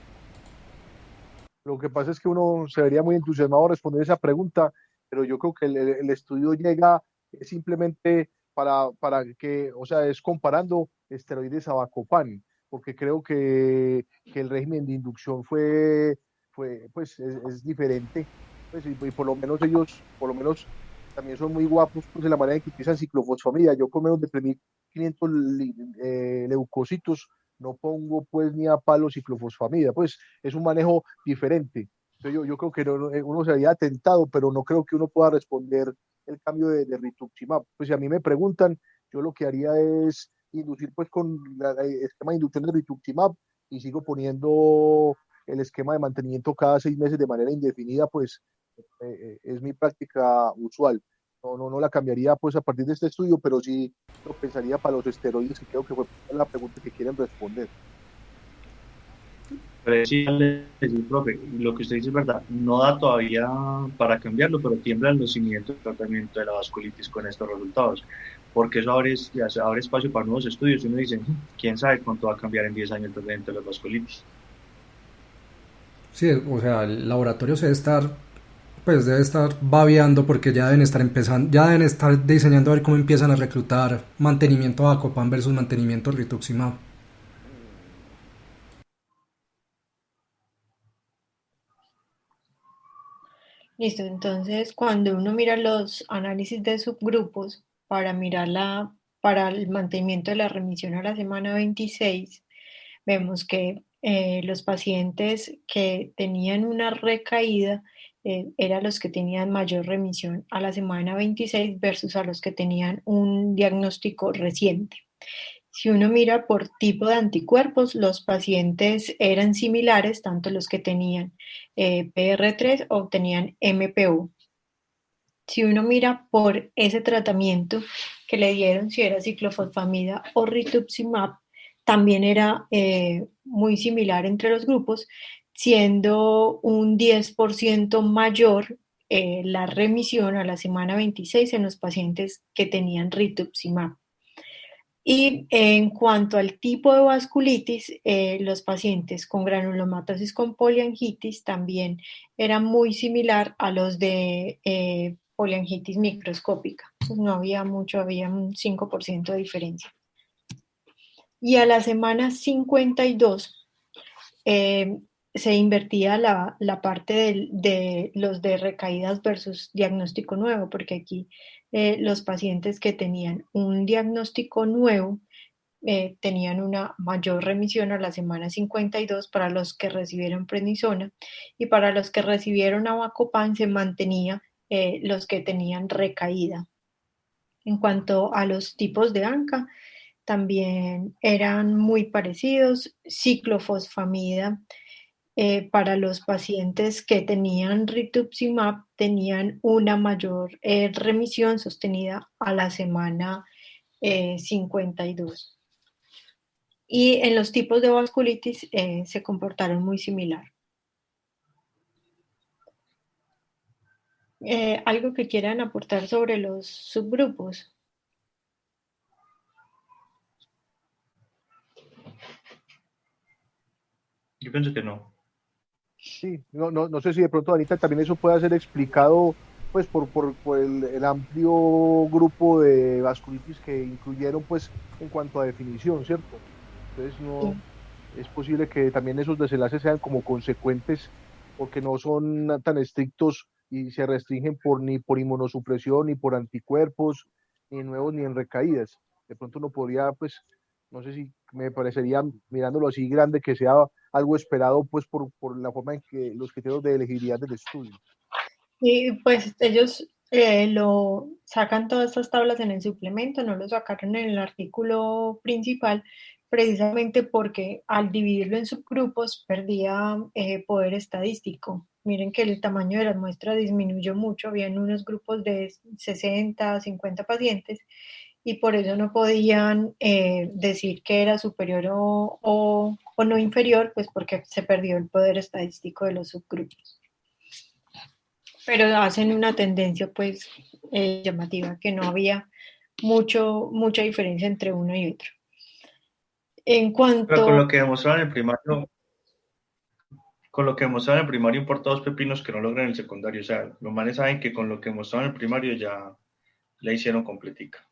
Lo que pasa es que uno se vería muy entusiasmado a responder esa pregunta, pero yo creo que el estudio llega simplemente para que, o sea, es comparando esteroides a Bacopan, porque creo que el régimen de inducción pues, es diferente, pues, y por lo menos ellos, por lo menos también son muy guapos, pues, de la manera en que utilizan ciclofosfamida. Yo con menos de 3.500 leucocitos no pongo pues ni a palo ciclofosfamida, pues es un manejo diferente. Entonces yo creo que uno sería tentado, pero no creo que uno pueda responder el cambio de rituximab. Pues si a mí me preguntan, yo lo que haría es inducir pues con el esquema de inducción de rituximab y sigo poniendo el esquema de mantenimiento cada 6 meses de manera indefinida, pues es mi práctica usual. No la cambiaría pues a partir de este estudio, pero sí lo pensaría para los esteroides, que creo que fue la pregunta que quieren responder. Pero sí, profe, lo que usted dice es verdad, no da todavía para cambiarlo, pero tiemblan los cimientos del tratamiento de la vasculitis con estos resultados, porque eso abre espacio para nuevos estudios y uno dice, quién sabe cuánto va a cambiar en 10 años el tratamiento de la vasculitis. Sí, o sea, el laboratorio se debe estar, pues debe estar babeando porque ya deben estar empezando, ya deben estar diseñando a ver cómo empiezan a reclutar mantenimiento Avacopan versus mantenimiento rituximab. Listo, entonces cuando uno mira los análisis de subgrupos para el mantenimiento de la remisión a la semana 26, vemos que los pacientes que tenían una recaída eran los que tenían mayor remisión a la semana 26 versus a los que tenían un diagnóstico reciente. Si uno mira por tipo de anticuerpos, los pacientes eran similares, tanto los que tenían PR3 o tenían MPO. Si uno mira por ese tratamiento que le dieron, si era ciclofosfamida o rituximab, también era muy similar entre los grupos, siendo un 10% mayor la remisión a la semana 26 en los pacientes que tenían rituximab. Y en cuanto al tipo de vasculitis, los pacientes con granulomatosis con poliangitis también eran muy similar a los de poliangitis microscópica. Pues no había mucho, había un 5% de diferencia. Y a la semana 52 se invertía la parte de los de recaídas versus diagnóstico nuevo, porque aquí los pacientes que tenían un diagnóstico nuevo tenían una mayor remisión a la semana 52 para los que recibieron prednisona, y para los que recibieron avacopan se mantenía los que tenían recaída. En cuanto a los tipos de ANCA, también eran muy parecidos. Ciclofosfamida, para los pacientes que tenían rituximab tenían una mayor remisión sostenida a la semana 52. Y en los tipos de vasculitis se comportaron muy similar. ¿Algo que quieran aportar sobre los subgrupos? Yo pienso que no. Sí, no sé si de pronto, Anita, también eso puede ser explicado pues por el amplio grupo de vasculitis que incluyeron pues en cuanto a definición, ¿cierto? Entonces no Sí. es posible que también esos desenlaces sean como consecuentes porque no son tan estrictos y se restringen ni por inmunosupresión, ni por anticuerpos, ni en nuevos, ni en recaídas. De pronto uno podría, pues, no sé si me parecería, mirándolo así grande, que sea algo esperado, pues, por la forma en que los criterios de elegibilidad del estudio. Y pues ellos lo sacan todas estas tablas en el suplemento, no lo sacaron en el artículo principal, precisamente porque al dividirlo en subgrupos perdía poder estadístico. Miren que el tamaño de las muestras disminuyó mucho, habían unos grupos de 60, 50 pacientes, y por eso no podían decir que era superior o no inferior, pues porque se perdió el poder estadístico de los subgrupos. Pero hacen una tendencia pues llamativa, que no había mucha diferencia entre uno y otro. En Pero con cuanto, lo que demostraron en el primario, con lo que demostraron en el primario importa dos pepinos que no logran el secundario. O sea, los manes saben que con lo que mostraron en el primario ya la hicieron completica.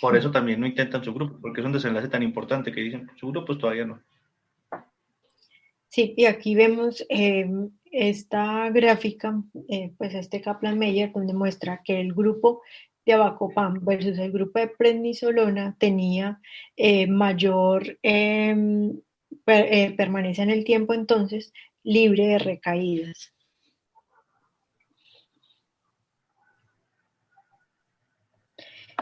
Por eso también no intentan su grupo, porque es un desenlace tan importante que dicen, su grupo pues todavía no. sí, y aquí vemos esta gráfica, pues este Kaplan-Meier, donde muestra que el grupo de Avacopan versus el grupo de prednisolona tenía mayor permanencia en el tiempo, entonces libre de recaídas.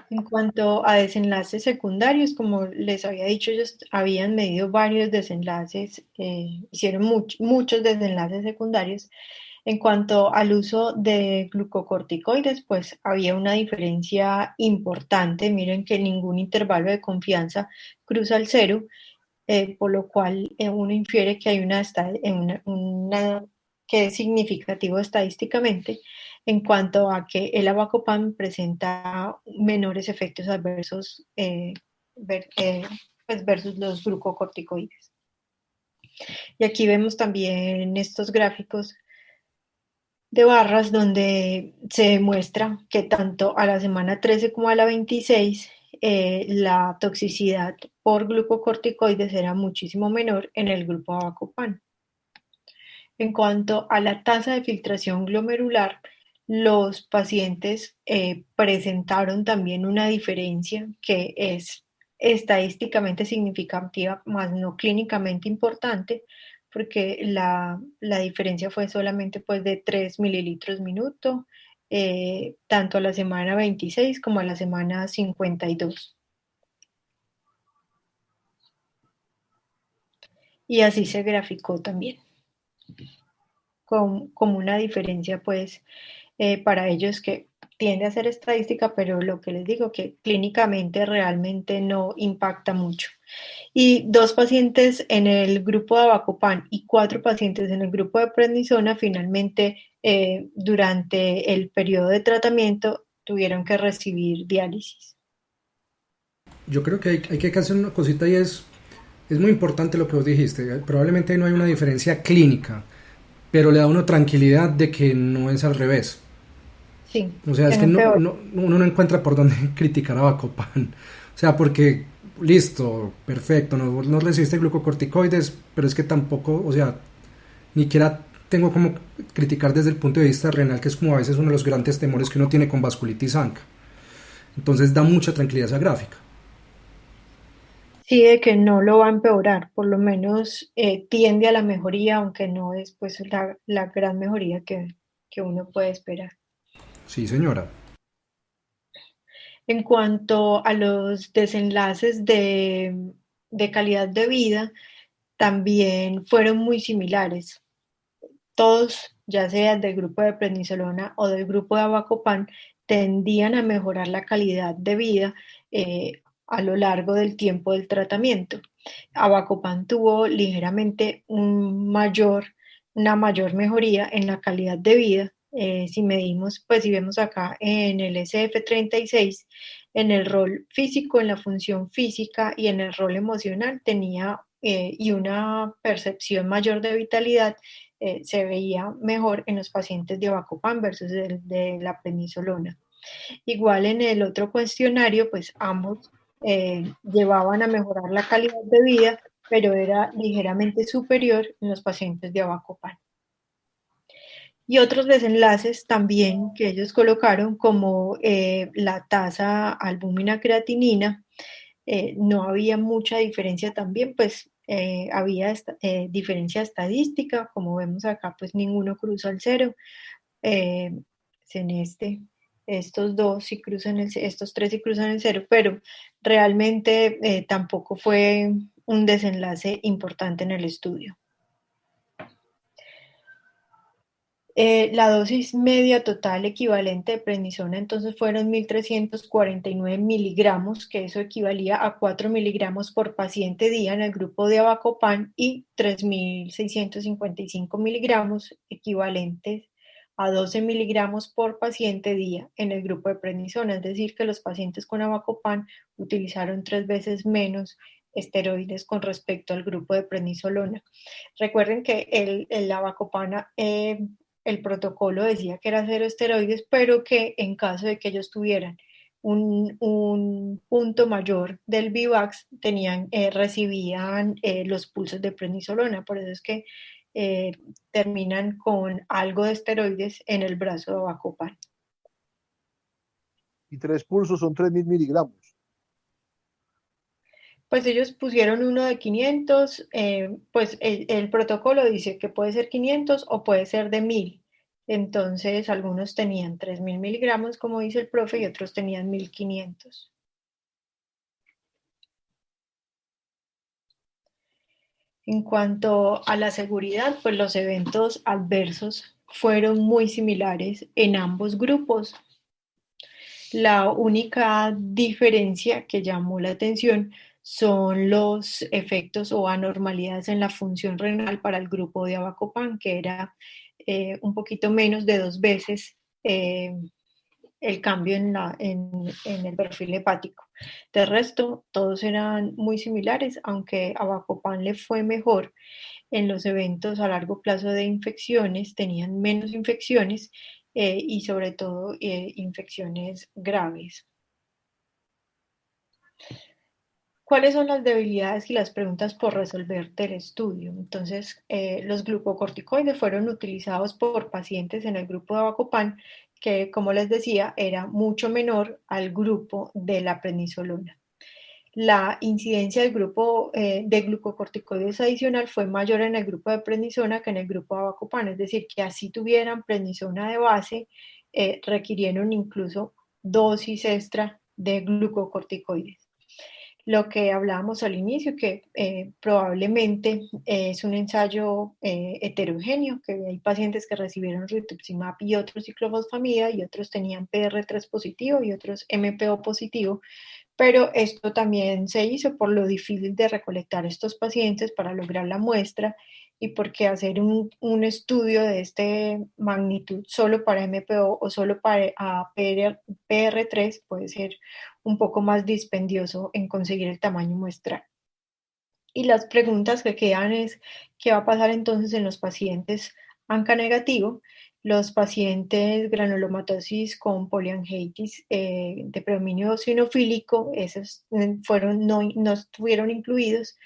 En cuanto a desenlaces secundarios, como les había dicho, ellos habían medido varios desenlaces, hicieron muchos desenlaces secundarios. En cuanto al uso de glucocorticoides, pues había una diferencia importante. Miren que ningún intervalo de confianza cruza el cero, por lo cual uno infiere que hay que es significativo estadísticamente en cuanto a que el avacopan presenta menores efectos adversos pues versus los glucocorticoides. Y aquí vemos también estos gráficos de barras donde se demuestra que tanto a la semana 13 como a la 26 la toxicidad por glucocorticoides era muchísimo menor en el grupo avacopan. En cuanto a la tasa de filtración glomerular, los pacientes presentaron también una diferencia que es estadísticamente significativa, más no clínicamente importante, porque la diferencia fue solamente pues de 3 mililitros minuto, tanto a la semana 26 como a la semana 52. Y así se graficó también, como una diferencia pues para ellos, que tiende a ser estadística, pero lo que les digo, que clínicamente realmente no impacta mucho. Y 2 pacientes en el grupo de Avacopan y 4 pacientes en el grupo de prednisona finalmente durante el periodo de tratamiento tuvieron que recibir diálisis. Yo creo que hay que hacer una cosita y es muy importante lo que vos dijiste. Probablemente no hay una diferencia clínica, pero le da a uno tranquilidad de que no es al revés. Sí, O sea, que es no que empeora. uno no encuentra por dónde criticar a Bacopan. O sea, porque, listo, perfecto, no resiste glucocorticoides, pero es que tampoco, o sea, ni siquiera tengo como criticar desde el punto de vista renal, que es como a veces uno de los grandes temores que uno tiene con vasculitis ANCA. Entonces da mucha tranquilidad esa gráfica. Sí, de que no lo va a empeorar, por lo menos tiende a la mejoría, aunque no es pues la gran mejoría que uno puede esperar. Sí, señora. En cuanto a los desenlaces de calidad de vida, también fueron muy similares. Todos, ya sea del grupo de prednisolona o del grupo de Avacopan, tendían a mejorar la calidad de vida a lo largo del tiempo del tratamiento. Avacopan tuvo ligeramente una mayor mejoría en la calidad de vida. Si medimos, pues si vemos acá en el SF36, en el rol físico, en la función física y en el rol emocional tenía y una percepción mayor de vitalidad, se veía mejor en los pacientes de Avacopan versus de la prednisolona. Igual en el otro cuestionario, pues ambos llevaban a mejorar la calidad de vida, pero era ligeramente superior en los pacientes de Avacopan. Y otros desenlaces también que ellos colocaron, como la tasa albúmina creatinina, no había mucha diferencia también, pues había diferencia estadística, como vemos acá, pues ninguno cruza el cero. Eh, en estos dos sí cruzan estos tres sí cruzan el cero, pero realmente tampoco fue un desenlace importante en el estudio. La dosis media total equivalente de prednisona entonces fueron 1.349 miligramos, que eso equivalía a 4 miligramos por paciente día en el grupo de Avacopan y 3.655 miligramos equivalentes a 12 miligramos por paciente día en el grupo de prednisona. Es decir, que los pacientes con Avacopan utilizaron 3 veces menos esteroides con respecto al grupo de prednisolona. Recuerden que el Avacopan el protocolo decía que era cero esteroides, pero que en caso de que ellos tuvieran un punto mayor del VIVAX, recibían los pulsos de prednisolona. Por eso es que eh, terminan con algo de esteroides en el brazo de Avacopan. Y 3 pulsos son 3.000 miligramos. Pues ellos pusieron uno de 500, pues el protocolo dice que puede ser 500 o puede ser de 1000. Entonces algunos tenían 3.000 miligramos, como dice el profe, y otros tenían 1.500. En cuanto a la seguridad, pues los eventos adversos fueron muy similares en ambos grupos. La única diferencia que llamó la atención son los efectos o anormalidades en la función renal para el grupo de Avacopan, que era un poquito menos de 2 veces el cambio en el perfil hepático. De resto, todos eran muy similares, aunque a Avacopan le fue mejor en los eventos a largo plazo de infecciones, tenían menos infecciones y sobre todo infecciones graves. ¿Cuáles son las debilidades y las preguntas por resolver del estudio? Entonces, los glucocorticoides fueron utilizados por pacientes en el grupo de Avacopan, que, como les decía, era mucho menor al grupo de la prednisolona. La incidencia del grupo de glucocorticoides adicional fue mayor en el grupo de prednisona que en el grupo de Avacopan, es decir, que así tuvieran prednisona de base, requirieron incluso dosis extra de glucocorticoides. lo que hablábamos al inicio, que probablemente es un ensayo heterogéneo, que hay pacientes que recibieron rituximab y otros ciclofosfamida y otros tenían PR3 positivo y otros MPO positivo, pero esto también se hizo por lo difícil de recolectar estos pacientes para lograr la muestra y porque hacer un estudio de este magnitud solo para MPO o solo para PR3 puede ser un poco más dispendioso en conseguir el tamaño muestral. Y las preguntas que quedan es, ¿qué va a pasar entonces en los pacientes ANCA negativo? Los pacientes granulomatosis con poliangiitis de predominio eosinofílico, esos no estuvieron incluidos.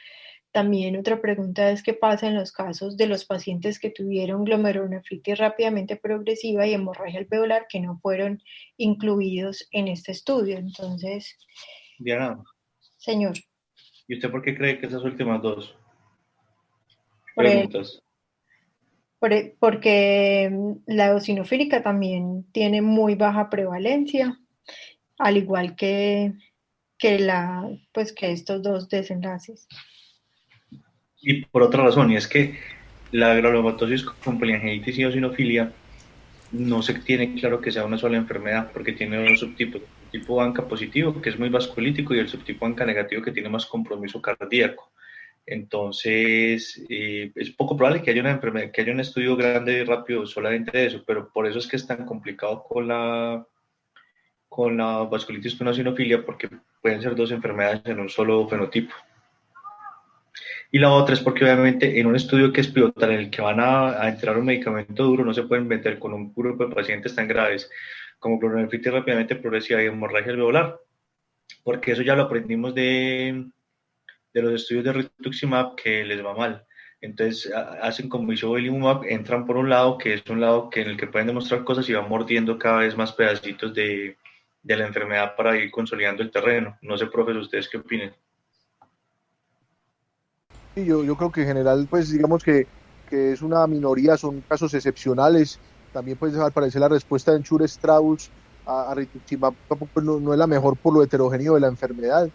También otra pregunta es qué pasa en los casos de los pacientes que tuvieron glomerulonefritis rápidamente progresiva y hemorragia alveolar que no fueron incluidos en este estudio. Entonces, Diana, señor, ¿y usted por qué cree que esas últimas dos por el- preguntas? porque la eosinofílica también tiene muy baja prevalencia, al igual que estos dos desenlaces. Y por otra razón, y es que la granulomatosis con poliangiitis y eosinofilia no se tiene claro que sea una sola enfermedad, porque tiene dos subtipos: el tipo ANCA positivo, que es muy vasculítico, y el subtipo ANCA negativo, que tiene más compromiso cardíaco. Entonces, es poco probable que haya una enfermedad, que haya un estudio grande y rápido solamente de eso, pero por eso es que es tan complicado con la vasculitis con eosinofilia, porque pueden ser dos enfermedades en un solo fenotipo. Y la otra es porque obviamente en un estudio que es pivotal en el que van a entrar un medicamento duro, no se pueden meter con un grupo de pacientes tan graves como glomerulonefritis rápidamente progresiva y hemorragia alveolar, porque eso ya lo aprendimos de los estudios de rituximab, que les va mal. Entonces hacen como hizo Belimumab, entran por un lado, que es un lado en el que pueden demostrar cosas, y van mordiendo cada vez más pedacitos de la enfermedad para ir consolidando el terreno. No sé, profesor, ¿ustedes qué opinan? Y yo creo que en general, pues digamos que es una minoría, son casos excepcionales. También pues al parecer la respuesta de Ensure Strauss a rituximab tampoco no es la mejor por lo heterogéneo de la enfermedad.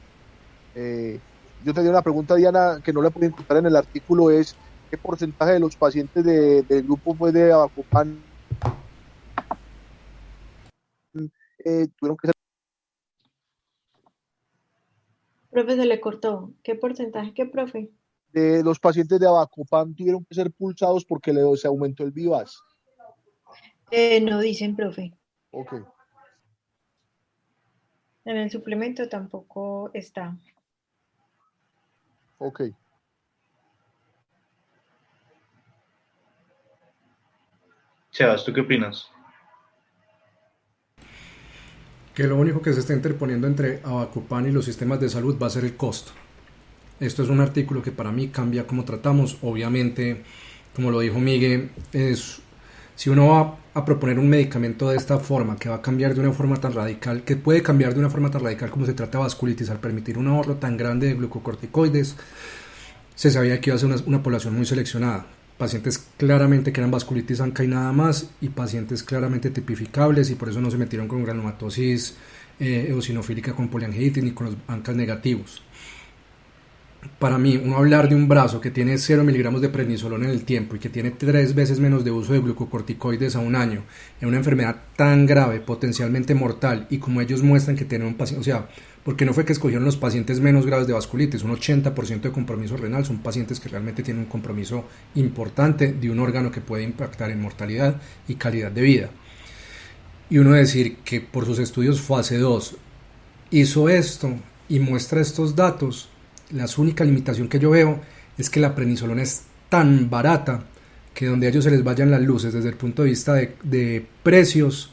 Yo tenía una pregunta, Diana, que no la pude encontrar en el artículo, es ¿qué porcentaje de los pacientes del grupo pues, de Avacopan tuvieron que ser... Profe, se le cortó. ¿Qué porcentaje? ¿Qué, profe? De los pacientes de Avacopan tuvieron que ser pulsados porque se aumentó el VIVAS? No dicen, profe. Ok. En el suplemento tampoco está. Ok. Sebas, ¿tú qué opinas? Que lo único que se está interponiendo entre Avacopan y los sistemas de salud va a ser el costo. Esto es un artículo que para mí cambia cómo tratamos. Obviamente, como lo dijo Miguel, si uno va a proponer un medicamento de esta forma, que va a cambiar de una forma tan radical, que puede cambiar de una forma tan radical como se trata de vasculitis, al permitir un ahorro tan grande de glucocorticoides, se sabía que iba a ser una población muy seleccionada. Pacientes claramente que eran vasculitis ANCA y nada más, y pacientes claramente tipificables, y por eso no se metieron con granulomatosis eosinofílica con poliangiitis ni con los ANCAs negativos. Para mí, uno hablar de un brazo que tiene 0 miligramos de prednisolona en el tiempo y que tiene 3 veces menos de uso de glucocorticoides a un año, en una enfermedad tan grave, potencialmente mortal, y como ellos muestran que tienen un paciente, o sea, porque no fue que escogieron los pacientes menos graves de vasculitis, un 80% de compromiso renal son pacientes que realmente tienen un compromiso importante de un órgano que puede impactar en mortalidad y calidad de vida. Y uno decir que por sus estudios fase 2 hizo esto y muestra estos datos, la única limitación que yo veo es que la prednisolona es tan barata que donde a ellos se les vayan las luces desde el punto de vista de precios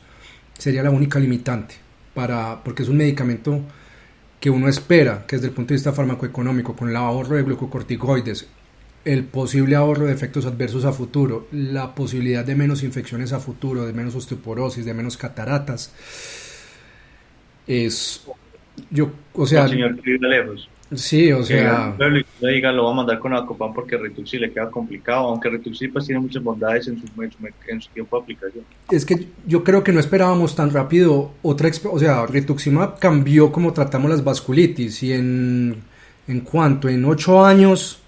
sería la única limitante, porque es un medicamento que uno espera que desde el punto de vista farmacoeconómico, con el ahorro de glucocorticoides, el posible ahorro de efectos adversos a futuro, la posibilidad de menos infecciones a futuro, de menos osteoporosis, de menos cataratas, es... Yo, o sea, El señor que vive lejos. Sí, o Que sea, le diga, lo va a mandar con Acopan porque Rituxi le queda complicado, aunque Rituxi pues tiene muchas bondades en su tiempo de aplicación. es que yo creo que no esperábamos tan rápido o sea, rituximab cambió como tratamos las vasculitis y en cuanto, en 8 años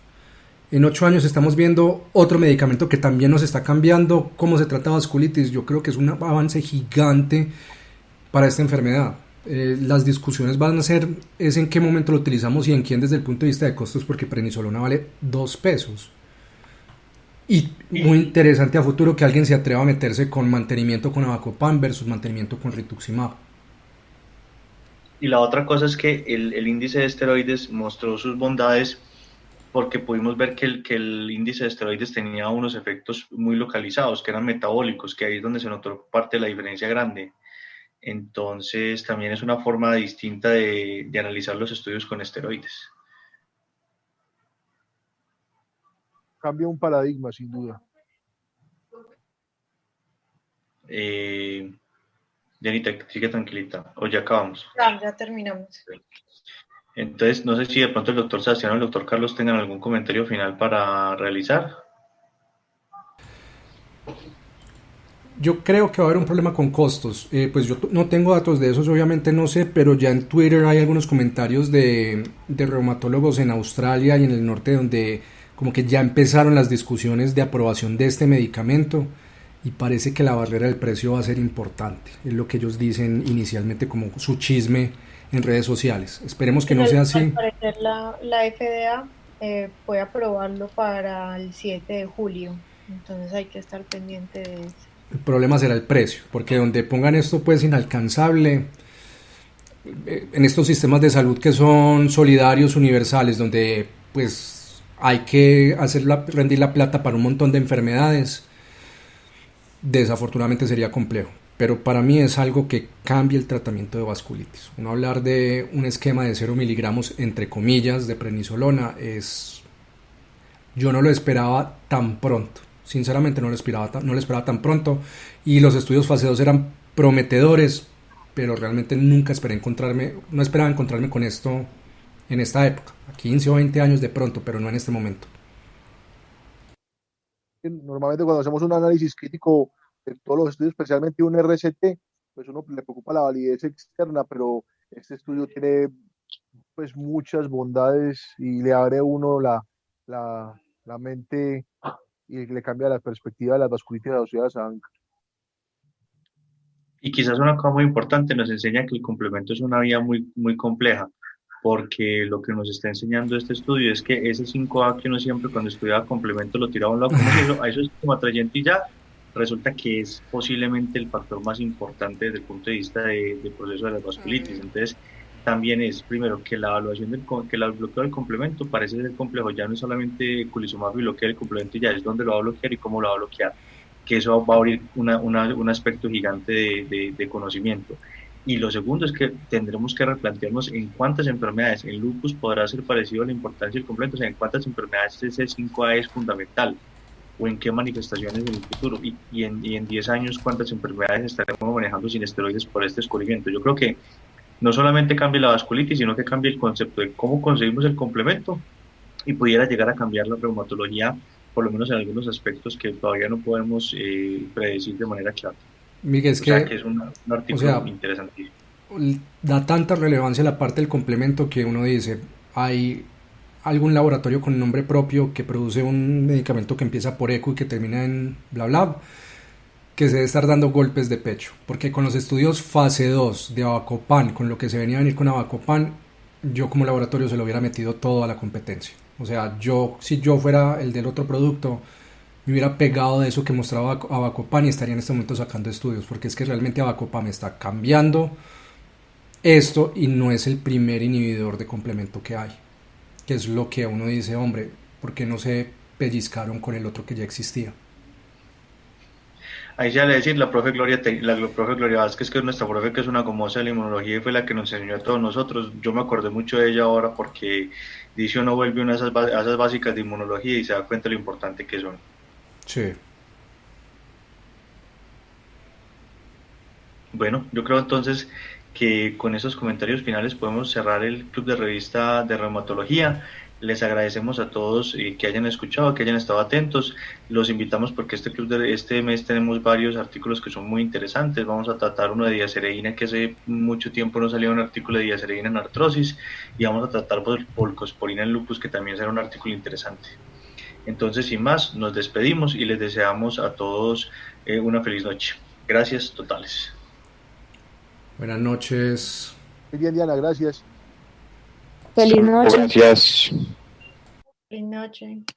estamos viendo otro medicamento que también nos está cambiando cómo se trata vasculitis. Yo creo que es un avance gigante para esta enfermedad. Las discusiones van a ser es en qué momento lo utilizamos y en quién desde el punto de vista de costos, porque prednisolona vale 2 pesos. Y muy Y, interesante a futuro que alguien se atreva a meterse con mantenimiento con Avacopan versus mantenimiento con rituximab. y la otra cosa es que el índice de esteroides mostró sus bondades porque pudimos ver que el índice de esteroides tenía unos efectos muy localizados, que eran metabólicos, que ahí es donde se notó parte de la diferencia grande. Entonces, también es una forma distinta de analizar los estudios con esteroides. Cambia un paradigma, sin duda. Eh, Janita, sigue tranquilita, o ya acabamos. Ya terminamos. Entonces, no sé si de pronto el doctor Sebastián o el doctor Carlos tengan algún comentario final para realizar. Yo creo que va a haber un problema con costos. Pues yo no tengo datos de esos, obviamente no sé, pero ya en Twitter hay algunos comentarios de reumatólogos en Australia y en el norte donde como que ya empezaron las discusiones de aprobación de este medicamento y parece que la barrera del precio va a ser importante. Es lo que ellos dicen inicialmente como su chisme en redes sociales. Esperemos que no sea Al así. parecer la FDA puede aprobarlo para el 7 de julio, entonces hay que estar pendiente de eso. El problema será el precio, porque donde pongan esto pues inalcanzable, en estos sistemas de salud que son solidarios, universales, donde pues hay que rendir la plata para un montón de enfermedades, desafortunadamente sería complejo. Pero para mí es algo que cambia el tratamiento de vasculitis. Uno hablar de un esquema de 0 miligramos, entre comillas, de prednisolona es... Yo no lo esperaba tan pronto. Sinceramente no lo esperaba tan pronto. Y los estudios fase 2 eran prometedores, pero realmente nunca no esperaba encontrarme con esto en esta época. A 15 o 20 años de pronto, pero no en este momento. Normalmente cuando hacemos un análisis crítico de todos los estudios, especialmente un RCT, pues uno le preocupa la validez externa, pero este estudio tiene pues muchas bondades y le abre a uno la mente y le cambia la perspectiva de las vasculitis asociadas a ANCA. Y quizás una cosa muy importante, nos enseña que el complemento es una vía muy, muy compleja, porque lo que nos está enseñando este estudio es que ese 5A que uno siempre cuando estudiaba complemento lo tiraba a un lado como si eso, a eso es como atrayente y ya, resulta que es posiblemente el factor más importante desde el punto de vista del proceso de la vasculitis. Entonces, también es, primero, que la evaluación que el bloqueo del complemento parece ser complejo, ya no es solamente culizumab y bloquear el complemento, ya es dónde lo va a bloquear y cómo lo va a bloquear, que eso va a abrir un aspecto gigante de conocimiento. Y lo segundo es que tendremos que replantearnos en cuántas enfermedades el lupus podrá ser parecido a la importancia del complemento, o sea, en cuántas enfermedades ese 5A es fundamental o en qué manifestaciones en el futuro y en 10 años cuántas enfermedades estaremos manejando sin esteroides por este descubrimiento. Yo creo que no solamente cambia la vasculitis, sino que cambia el concepto de cómo conseguimos el complemento y pudiera llegar a cambiar la reumatología, por lo menos en algunos aspectos que todavía no podemos predecir de manera clara. Miguel, es O sea que, que es un o artículo sea, interesantísimo. da tanta relevancia la parte del complemento que uno dice, hay algún laboratorio con nombre propio que produce un medicamento que empieza por eco y que termina en bla bla, que se debe estar dando golpes de pecho, porque con los estudios fase 2 de Avacopan, con lo que se venía a venir con Avacopan, yo como laboratorio se lo hubiera metido todo a la competencia. O sea, si yo fuera el del otro producto, me hubiera pegado de eso que mostraba Avacopan y estaría en este momento sacando estudios, porque es que realmente Avacopan está cambiando esto y no es el primer inhibidor de complemento que hay, que es lo que uno dice, hombre, ¿por qué no se pellizcaron con el otro que ya existía? Ahí se vale decir, la profe Gloria Vázquez, que es nuestra profe, que es una gomosa de la inmunología y fue la que nos enseñó a todos nosotros. Yo me acordé mucho de ella ahora porque dice uno vuelve una a esas básicas de inmunología y se da cuenta de lo importante que son. Sí. Bueno, yo creo entonces que con esos comentarios finales podemos cerrar el Club de Revista de Reumatología. Les agradecemos a todos que hayan escuchado, que hayan estado atentos. Los invitamos porque este mes tenemos varios artículos que son muy interesantes. Vamos a tratar uno de diacereína, que hace mucho tiempo no salía un artículo de diacereína en artrosis, y vamos a tratar polcosporina en lupus, que también será un artículo interesante. Entonces, sin más, nos despedimos y les deseamos a todos una feliz noche. Gracias totales. Buenas noches. Muy bien, Diana, gracias. Feliz noche. Gracias. Buenas noches.